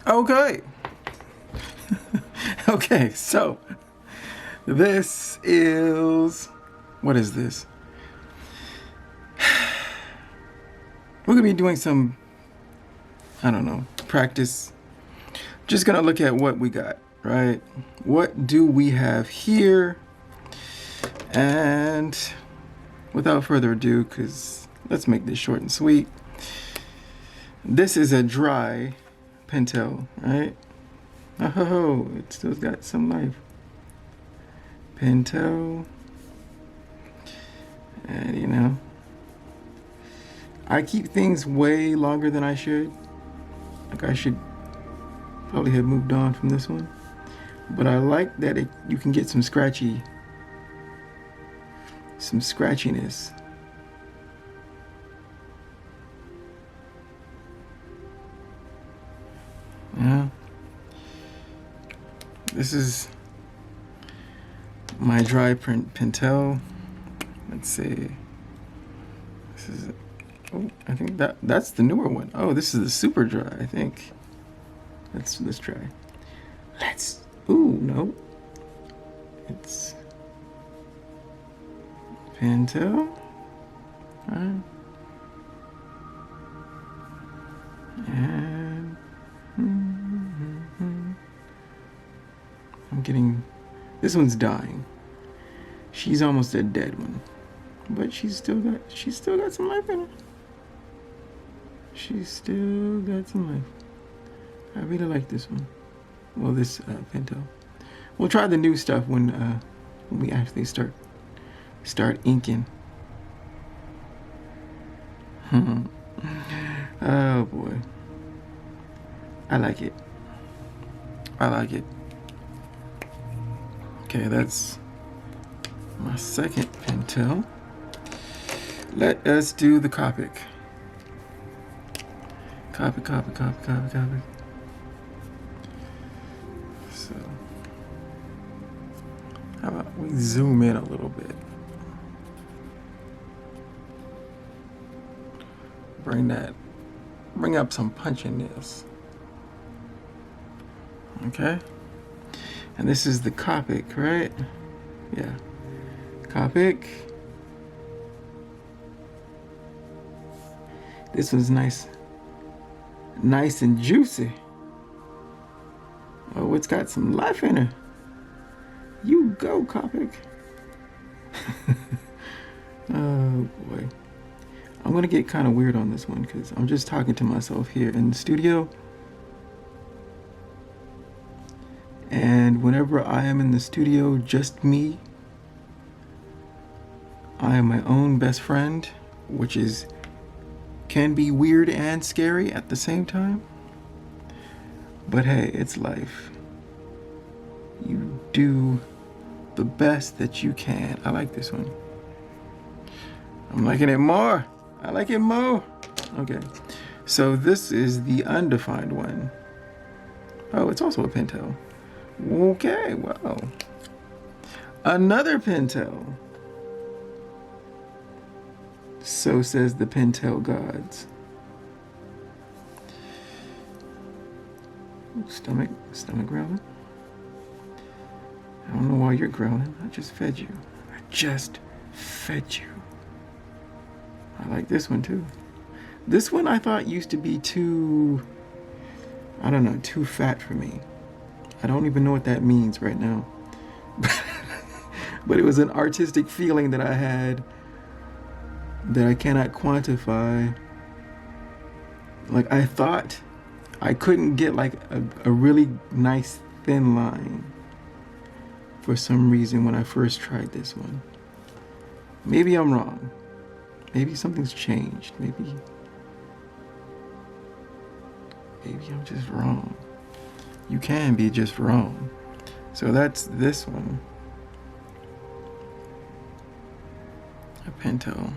Okay. Okay, so this is, what is this? We're gonna be doing some, I don't know, practice. Just gonna look at what we got, right? What do we have here? And without further ado, because let's make this short and sweet. This is a dry Pentel, right? Oh, it still got some life. Pentel. And you know, I keep things way longer than I should. Like I should probably have moved on from this one. But I like that you can get some scratchiness. Yeah. This is my dry Pentel. Let's see. This is, oh, I think that's the newer one. Oh, this is the super dry, I think. Let's try. Ooh, no. It's Pentel. Right. And I'm getting, this one's dying. She's almost a dead one, but she's still got some life in her. She's still got some life. I really like this one. Well, this Pentel. We'll try the new stuff when we actually start inking. Oh boy, I like it. Okay, that's my second Pentel. Let us do the Copic. Copy. So, how about we zoom in a little bit? Bring up some punch in this. Okay. And this is the Copic, right? Yeah. Copic. This one's nice and juicy. Oh, it's got some life in her. You go, Copic. Oh boy. I'm gonna get kind of weird on this one because I'm just talking to myself here in the studio. And whenever I am in the studio, just me, I am my own best friend, which can be weird and scary at the same time. But hey, it's life. You do the best that you can. I like this one. I'm liking it more. I like it more. Okay, so this is the undefined one. Oh, it's also a Pentel. Okay, well, another Pentel. So says the Pentel gods. Stomach growling. I don't know why you're growling. I just fed you. I like this one too. This one I thought used to be too fat for me. I don't even know what that means right now. But it was an artistic feeling that I had that I cannot quantify. Like I thought I couldn't get like a really nice thin line for some reason when I first tried this one. Maybe I'm wrong. Maybe something's changed. Maybe I'm just wrong. You can be just wrong. So that's this one. A Pentel.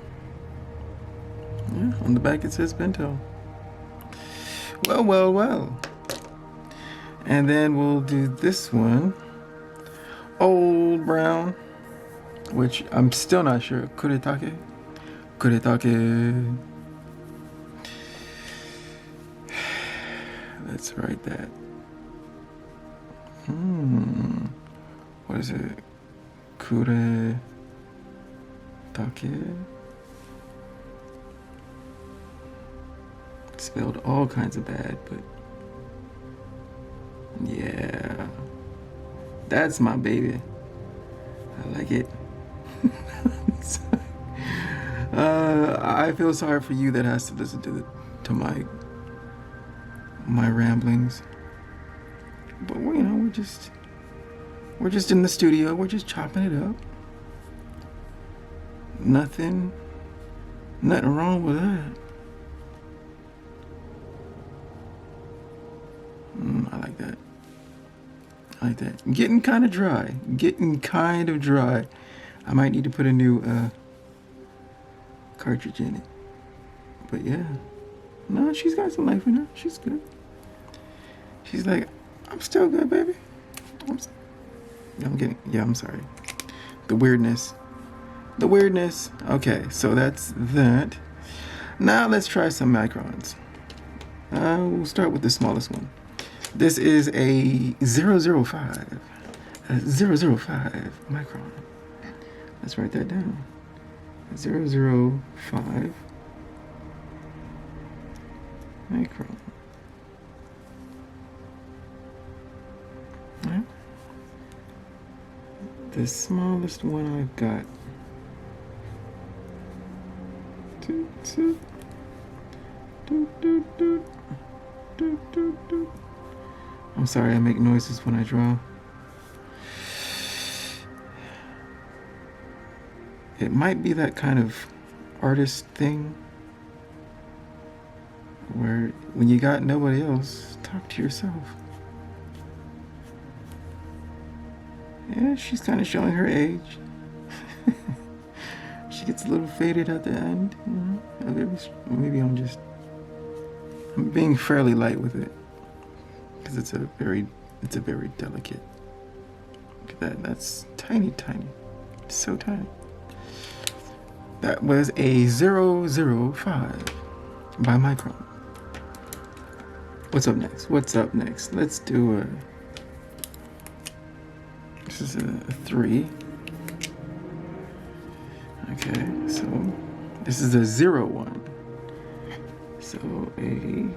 Yeah, on the back it says Pentel. Well. And then we'll do this one. Old Brown, which I'm still not sure. Kuretake. Let's write that. What is it? Kure take. Spelled all kinds of bad, but yeah, that's my baby. I like it. I feel sorry for you that has to listen to my ramblings. But you know, we're just in the studio. We're just chopping it up. Nothing wrong with that. I like that. I like that. Getting kind of dry. I might need to put a new cartridge in it. But yeah. No, she's got some life in her. She's good. She's like, I'm still good, baby. I'm sorry. The weirdness. Okay, so that's that. Now let's try some microns. We'll start with the smallest one. This is a 005. A 005 micron. Let's write that down. 005 micron. Right. The smallest one I've got. I'm sorry, I make noises when I draw. It might be that kind of artist thing where when you got nobody else, talk to yourself. Yeah, she's kind of showing her age. She gets a little faded at the end. You know? Maybe I'm being fairly light with it because it's a very delicate. Look at that. That's tiny. So tiny. That was a 005 by Micron. What's up next? Let's do this is a 3. Okay, so this is a 01. So a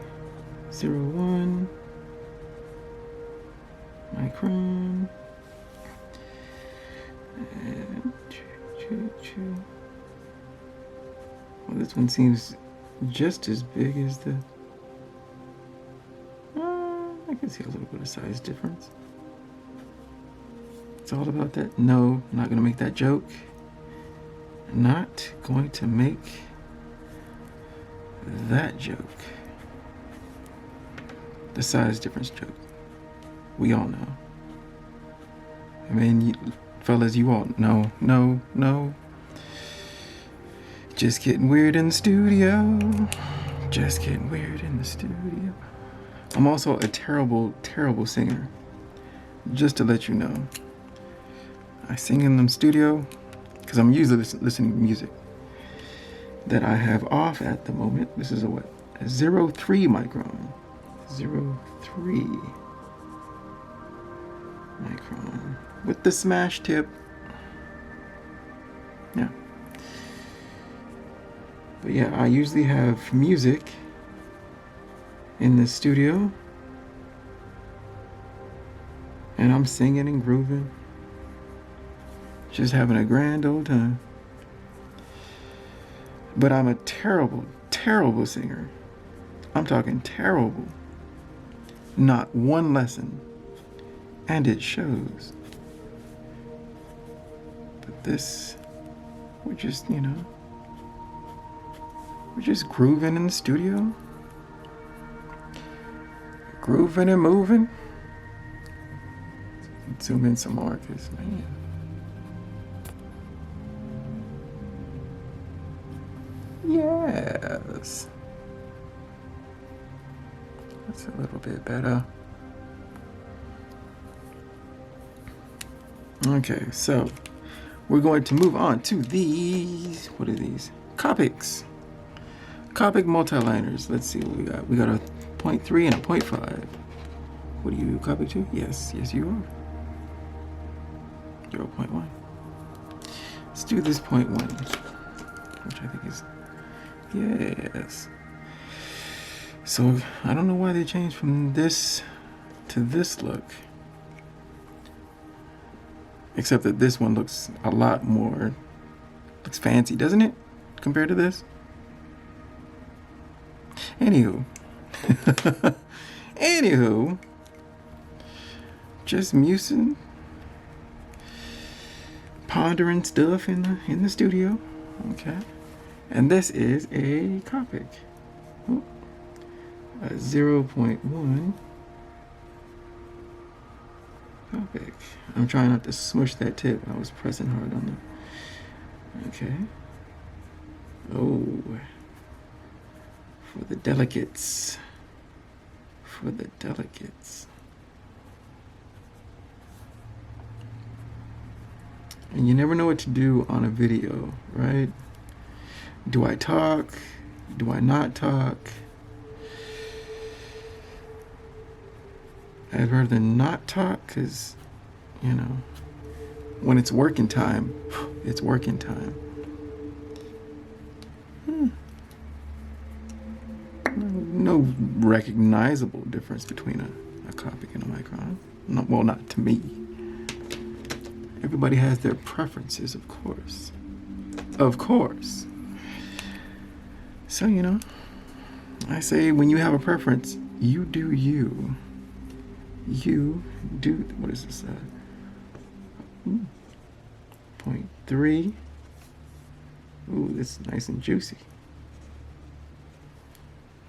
01 micron. And well, this one seems just as big as the. I can see a little bit of size difference. It's all about that. No, I'm not going to make that joke. Not going to make that joke. The size difference joke. We all know. I mean, fellas, you all know. No. Just getting weird in the studio. I'm also a terrible singer. Just to let you know. I sing in the studio because I'm usually listening to music that I have off at the moment. This is a 03 micron. 03 micron with the smash tip. Yeah. But yeah, I usually have music in the studio and I'm singing and grooving. Just having a grand old time. But I'm a terrible singer. I'm talking terrible. Not one lesson. And it shows. But this, we're just grooving in the studio. Grooving and moving. Zoom in some more, because, man. Yes. That's a little bit better. Okay, so we're going to move on to these. What are these? Copics. Copic multiliners. Let's see what we got. We got a 0.3 and a 0.5. What do you copy to? Yes, yes you are. 0.1. Let's do this 0.1, which I think is, yes. So I don't know why they changed from this to this look. Except that this one looks a lot more, looks fancy, doesn't it? Compared to this? Anywho. Anywho. Just musing. Pondering stuff in the studio. Okay. And this is a Copic. Oh, a 0.1 Copic. I'm trying not to smush that tip. I was pressing hard on it. Okay. Oh. For the delicates. For the delicates. And you never know what to do on a video, right? Do I talk? Do I not talk? I'd rather not talk because, you know, when it's working time, it's working time. No recognizable difference between a Copic and a Micron. No, well, not to me. Everybody has their preferences, of course. Of course. So, you know, I say when you have a preference, you do you. You do, what is this? 0.3. Ooh, this is nice and juicy.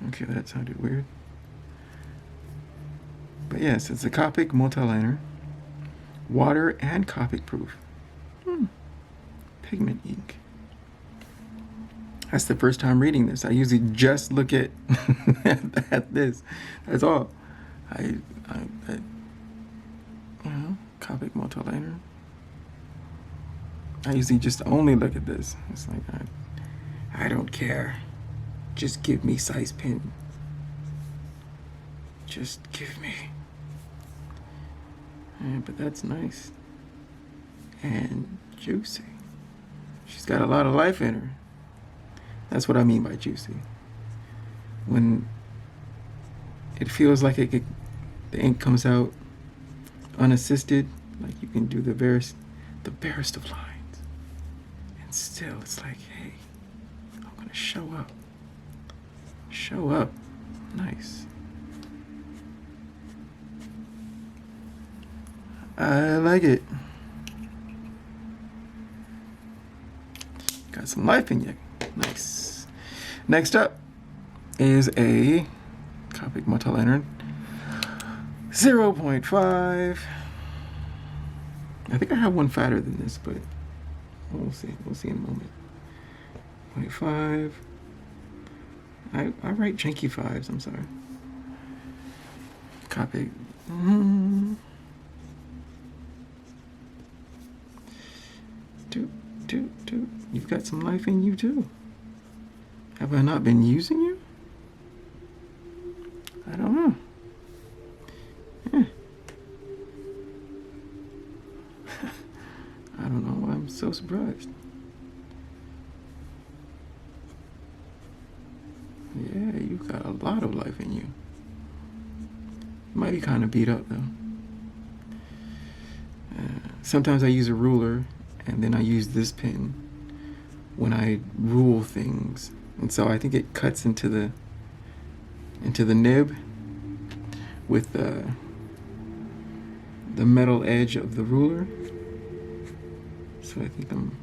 Okay, that sounded weird. But yes, it's a Copic multiliner. Water and Copic proof. Pigment ink. That's the first time reading this. I usually just look at at this. That's all. I you know, Copic multiliner. I usually just only look at this. It's like I don't care. Just give me size pen. Just give me. Yeah, but that's nice and juicy. She's got a lot of life in her. That's what I mean by juicy. When it feels like the ink comes out unassisted, like you can do the barest of lines, and still it's like, hey, I'm gonna show up. Show up. Nice. I like it. Got some life in you. Nice. Next up is a Copic multiliner 0.5. I think I have one fatter than this, but we'll see. We'll see in a moment. 0.5. I write janky fives, I'm sorry. Copic. You've got some life in you too. Have I not been using you? I don't know. I don't know why I'm so surprised. Yeah, you've got a lot of life in you. Might be kind of beat up though. Sometimes I use a ruler and then I use this pen when I rule things, and so I think it cuts into the nib with the metal edge of the ruler. So I think I'm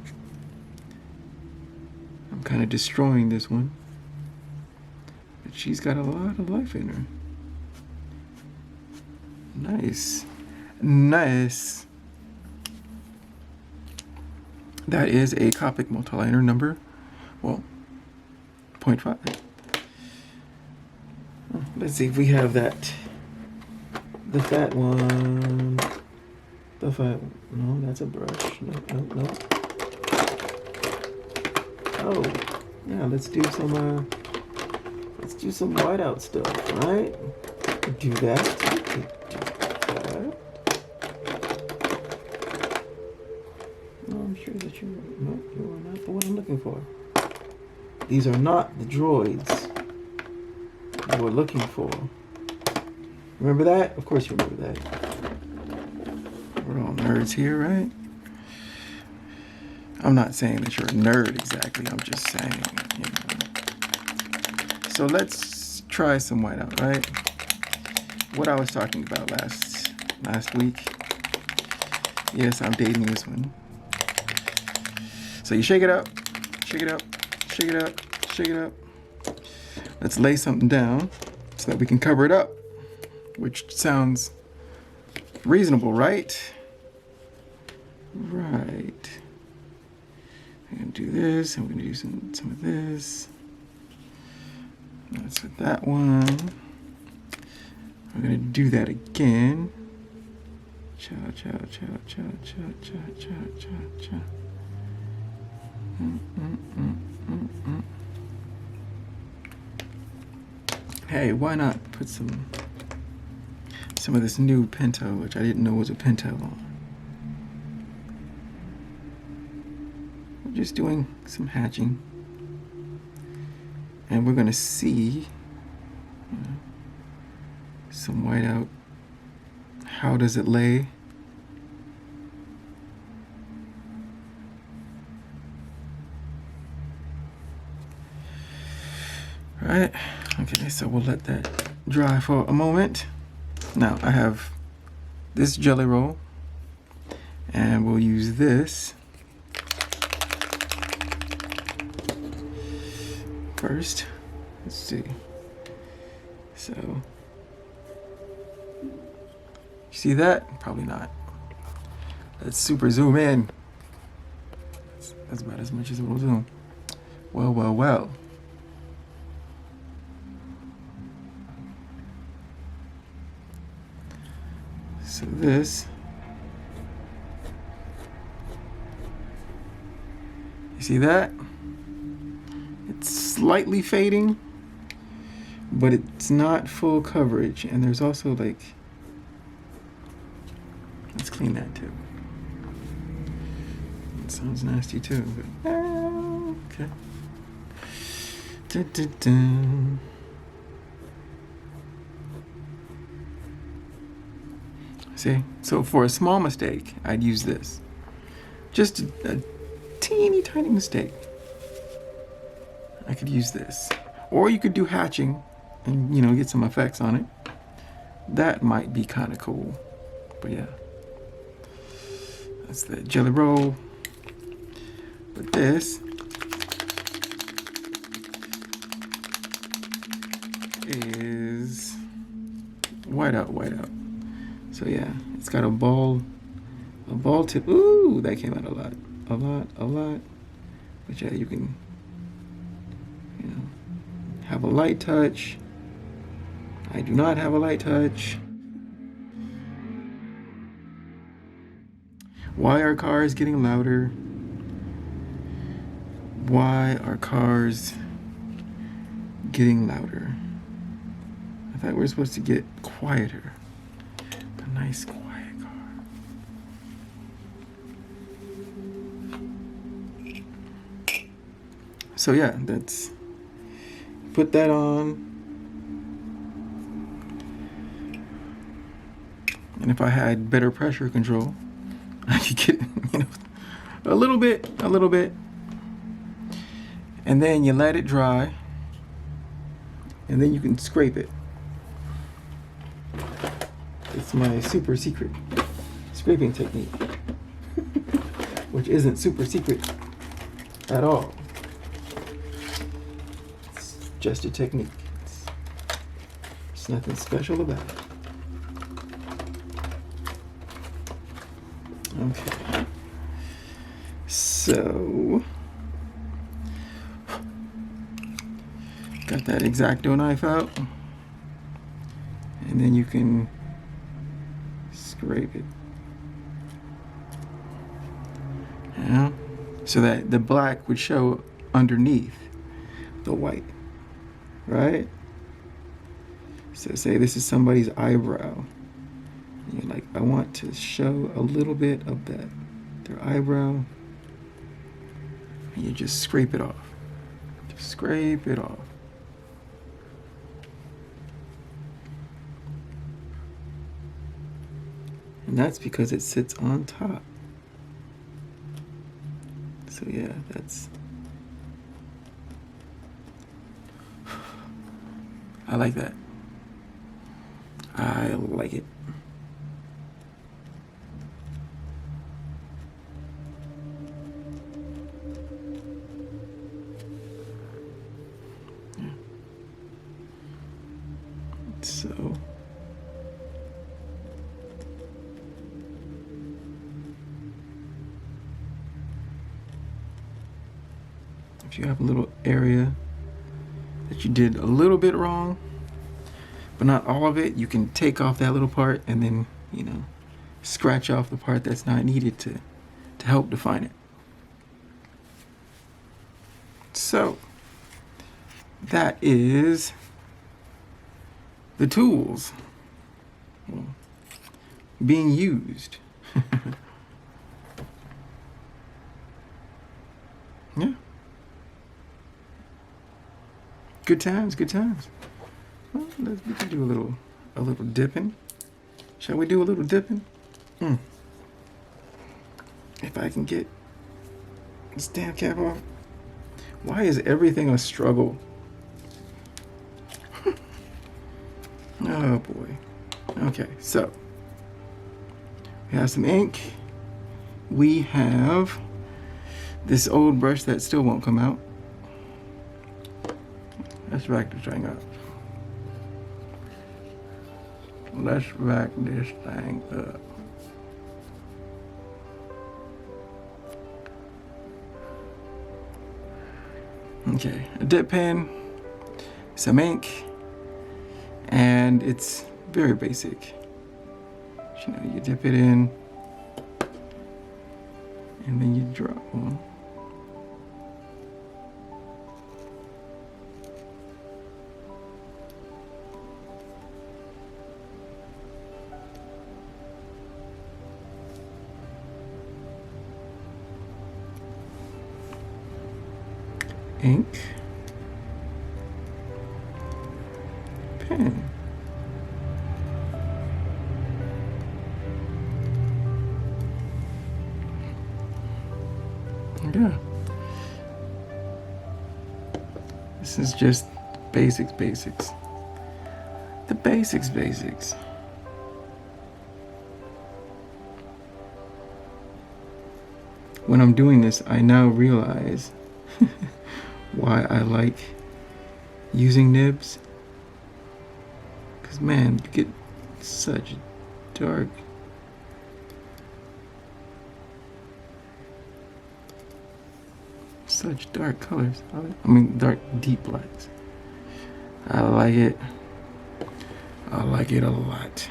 kind of destroying this one, but she's got a lot of life in her. Nice, nice. That is a Copic multiliner number, well, 0.5. Let's see if we have that. The fat one. The fat one. No, that's a brush. No. Oh, yeah, let's do do some whiteout stuff, right? Do that. Do that. No, I'm sure that you are not the one I'm looking for. These are not the droids you were looking for. Remember that? Of course you remember that. We're all nerds here, right? I'm not saying that you're a nerd exactly. I'm just saying, you know. So let's try some whiteout, right? What I was talking about last week. Yes, I'm dating this one. So you shake it up, shake it up, shake it up, shake it up. Let's lay something down so that we can cover it up, which sounds reasonable, right? Right. We're gonna do this, and we're gonna do some of this. That's with that one. We're gonna do that again. Cha cha cha cha cha cha cha cha cha. Hey, why not put some of this new Pinto, which I didn't know was a Pinto, on? We're just doing some hatching, and we're gonna see, you know, some whiteout. How does it lay? Right, okay, so we'll let that dry for a moment. Now I have this jelly roll, and we'll use this first. Let's see. So, you see that? Probably not. Let's super zoom in. That's about as much as it will zoom. Well, well, well. So this, you see that? It's slightly fading, but it's not full coverage. And there's also like, let's clean that too. It sounds nasty too, but okay. Dun, dun, dun. See? So for a small mistake, I'd use this. Just a teeny tiny mistake. I could use this. Or you could do hatching and, you know, get some effects on it. That might be kind of cool. But yeah. That's the jelly roll. But this is whiteout. So yeah, it's got a ball tip. Ooh, that came out a lot. But yeah, you can, you know, have a light touch. I do not have a light touch. Why are cars getting louder? Why are cars getting louder? I thought we were supposed to get quieter. Nice quiet car. So yeah, that's, put that on. And if I had better pressure control, I could get, you know, a little bit. And then you let it dry, and then you can scrape it. It's my super secret scraping technique, which isn't super secret at all. It's just a technique. It's nothing special about it. Okay. So, got that X-Acto knife out, and then you can scrape it. Yeah. So that the black would show underneath the white, right? So say this is somebody's eyebrow. You're like, I want to show a little bit of that, their eyebrow. And you just scrape it off. Just scrape it off. And that's because it sits on top. So yeah, that's... I like that. I like it. Yeah. So... if you have a little area that you did a little bit wrong, but not all of it, you can take off that little part and then, you know, scratch off the part that's not needed to help define it. So that is the tools being used. Yeah. Good times, good times. Well, we can do a little dipping. Shall we do a little dipping? If I can get this damn cap off. Why is everything a struggle? Oh boy. Okay, so we have some ink. We have this old brush that still won't come out. Let's back this thing up. Let's back this thing up. Okay, a dip pen, some ink, and it's very basic. You know, you dip it in, and then you drop one. Ink, pen. Yeah. This is just basics. The basics. When I'm doing this, I now realize why I like using nibs. Because man, you get such dark colors. I mean dark deep blacks. I like it a lot.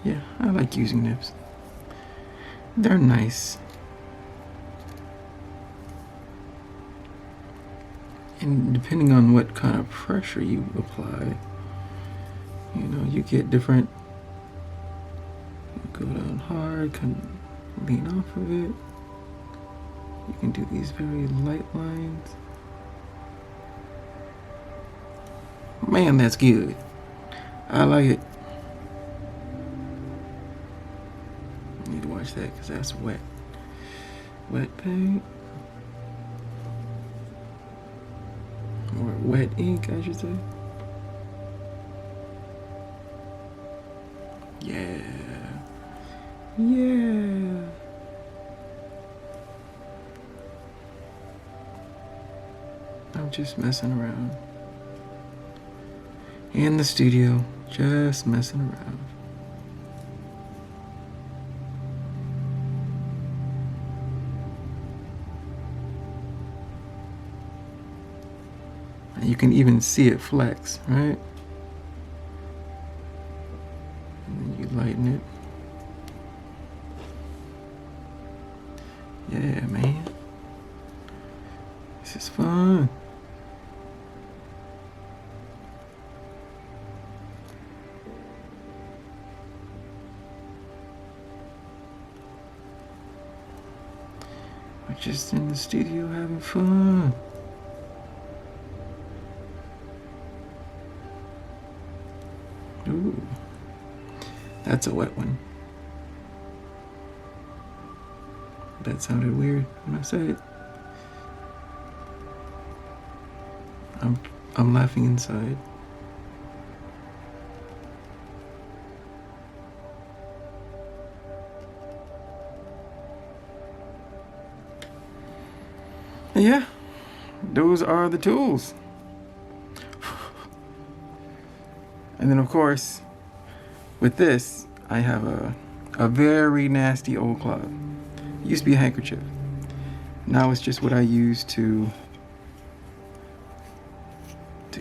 Yeah, I like using nibs. They're nice. And depending on what kind of pressure you apply, you know, you get different. You go down hard, kind of lean off of it. You can do these very light lines. Man, that's good. I like it. I need to watch that because that's wet. Wet paint. Or wet ink, I should say. Yeah. I'm just messing around. In the studio, just messing around. You can even see it flex, right? Yeah, man. This is fun. We're just in the studio having fun. Ooh. That's a wet one. That sounded weird when I said it. I'm laughing inside. Yeah, those are the tools. And then of course, with this, I have a very nasty old cloth. It used to be a handkerchief. Now it's just what I use to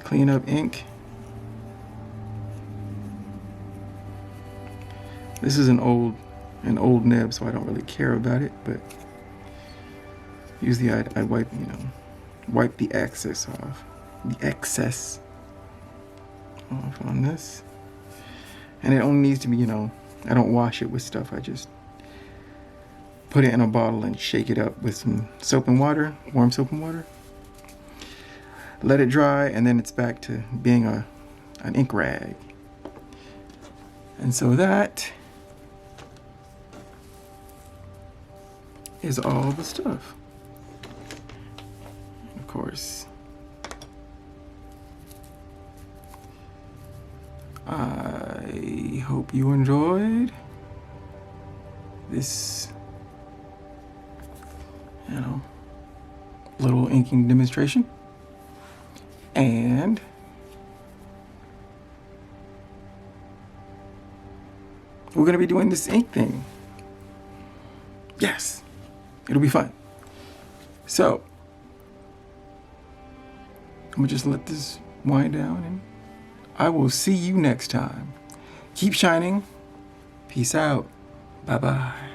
clean up ink. This is an old nib, so I don't really care about it, but usually I wipe, wipe the excess off. The excess off on this. And it only needs to be, I don't wash it with stuff. I just put it in a bottle and shake it up with some soap and water, warm soap and water. Let it dry, and then it's back to being an ink rag. And so that is all the stuff. Of course, I hope you enjoyed this, little inking demonstration. And we're gonna be doing this ink thing. Yes, it'll be fun. So I'm gonna just let this wind down, and I will see you next time. Keep shining. Peace out. Bye-bye.